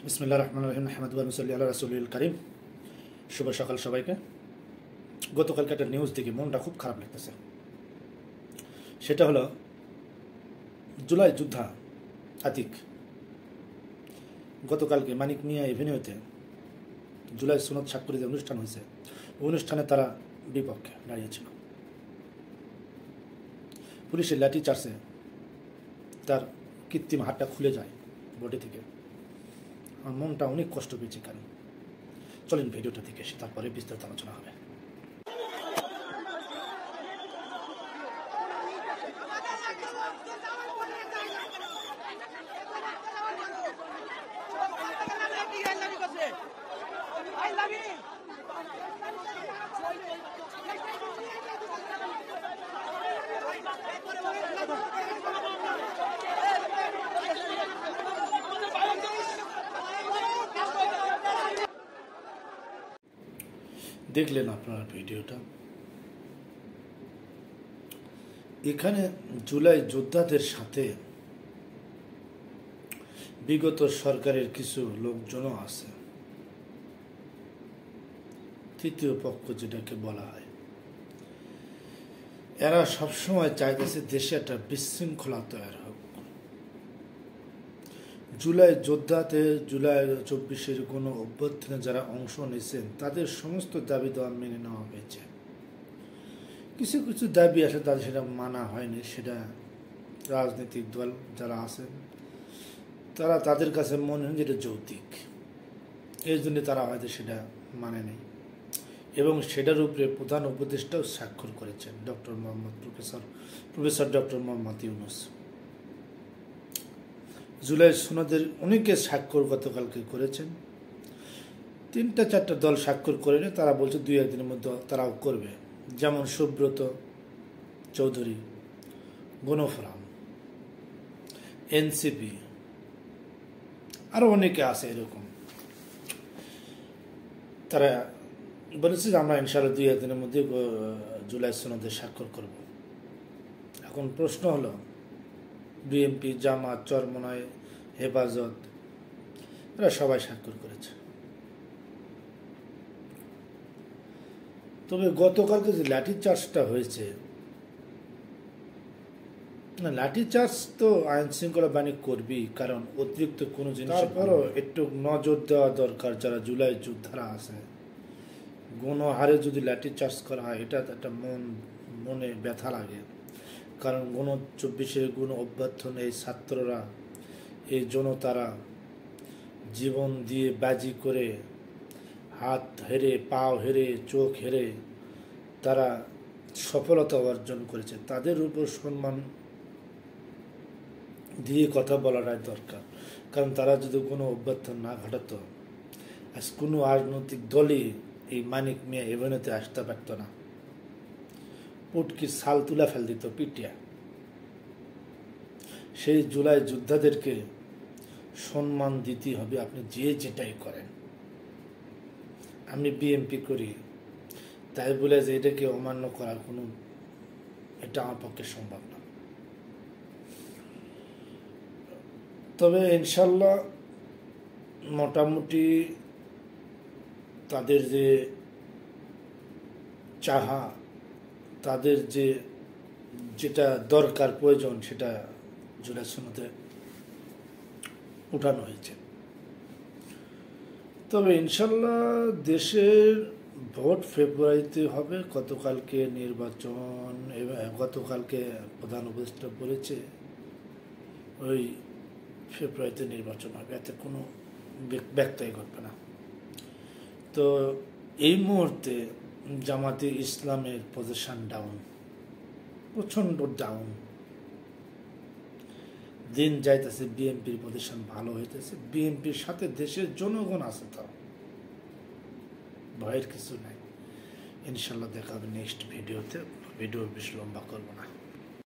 বিসমিল্লাহির রহমানির রহিম আহমদুল্লাহ মুসাল্লি আল্লাহ রাসূলিল কারীম। শুভ সকাল সবাইকে। গতকালকে একটা নিউজ দেখে মনটা খুব খারাপ লাগতেছে। সেটা হলো জুলাই যোদ্ধা আতিক গতকালকে মানিক মিয়া এভিনিউতে জুলাই সনদ স্বাক্ষরিত অনুষ্ঠান হয়েছে। অনুষ্ঠানে তারা বিপক্ষে দাঁড়িয়েছিল। পুলিশের লাঠি চার্জে তার কৃত্রিম হাতটা খুলে যায় বডি থেকে। আমার মনটা অনেক কষ্ট পেয়েছে। কারণ চলেন ভিডিওটা দেখে এসে তারপরে বিস্তারিত আলোচনা হবে। দেখলেন আপনারা ভিডিওটা। এখানে জুলাই যোদ্ধাদের সাথে বিগত সরকারের কিছু লোকজনও আছে, তৃতীয় পক্ষ যেটাকে বলা হয়। এরা সবসময় চাইতেছে দেশে একটা বিশৃঙ্খলা তৈরি হোক। জুলাই যোদ্ধাতে জুলাই 24-এর কোনো অভ্যুত্থানে যারা অংশ নিয়েছেন তাদের সমস্ত দাবি দেওয়া মেনে নেওয়া হয়েছে। কিছু কিছু দাবি আছে তাদের সেটা মানা হয়নি। সেটা রাজনৈতিক দল যারা আছেন তারা তাদের কাছে মনে হয় যেটা যৌক্তিক, এই জন্য তারা হয়তো সেটা মানে নেই। এবং সেটার উপরে প্রধান উপদেষ্টাও স্বাক্ষর করেছেন প্রফেসর ডক্টর মোহাম্মদ ইউনূস। জুলাই সনদের অনেকে স্বাক্ষর গতকালকে করেছেন। 3-4টা দল স্বাক্ষর করে নেয়। তারা বলছে 2-1 দিনের মধ্যে তারাও করবে, যেমন সুব্রত চৌধুরী, গণফোরাম, এনসিপি, আরো অনেকে আছে এরকম। তারা বলেছে যে আমরা ইনশাআল্লাহ 2-1 দিনের মধ্যে জুলাই সনদে স্বাক্ষর করব। এখন প্রশ্ন হলো, বিএনপি, জামাত, চরমনাই, হেফাজত এরা সবাই স্বাক্ষর করেছে। তবে গতকালকে যে লাঠি চার্জটা হয়েছে, না লাঠি চার্জ তো আইন শৃঙ্খলা বাহিনী করবেই, কারণ অতিরিক্ত কোনো জিনিস। তারপরও একটু নজর দেওয়া দরকার যারা জুলাই যোদ্ধারা আছে। গণহারে যদি লাঠি চার্জ করা হয় এটা একটা মনে ব্যথা লাগে। কারণ 24-এর অভ্যুত্থানে এই ছাত্ররা, এই জনতারা জীবন দিয়ে বাজি করে, হাত হেরে, পাও হেরে, চোখ হেরে তারা সফলতা অর্জন করেছে। তাদের উপর সম্মান দিয়ে কথা বলাটাই দরকার। কারণ তারা যদি কোনো অভ্যুত্থান না ঘটাতো, আজ কোনো রাজনৈতিক দলই এই মানিক মিয়া এভিনিউতে আসতে পারত না। পুটকির ছাল তুলা ফেল দিত পিটিয়া। সেই জুলাই যোদ্ধাদেরকে সম্মান দিতে হবে, আপনি যে যেটাই করেন। আমি বিএনপি করি তাই বলে যে এটাকে অমান্য করার কোনো, এটা আমার পক্ষে সম্ভব না। তবে ইনশাল্লাহ মোটামুটি তাদের যে চাহা, তাদের যেটা দরকার প্রয়োজন সেটা জুলাই সনদে উঠানো হয়েছে। তবে ইনশাল্লাহ দেশের ভোট ফেব্রুয়ারিতে হবে। গতকালকে নির্বাচন, গতকালকে প্রধান উপদেষ্টা বলেছে ওই ফেব্রুয়ারিতে নির্বাচন হবে, এতে কোনো ব্যত্যয় ঘটবে না। তো এই মুহূর্তে জামাতে ইসলামের পজিশন ডাউন, প্রচণ্ড ডাউন। দিন যাইতেছে বিএনপির পজিশন ভালো হইতেছে। বিএনপির সাথে দেশের জনগণ আছে, তো ভয়ের কিছু নাই। ইনশাল্লাহ দেখা হবে নেক্সট ভিডিওতে। ভিডিও বেশি লম্বা করবো না।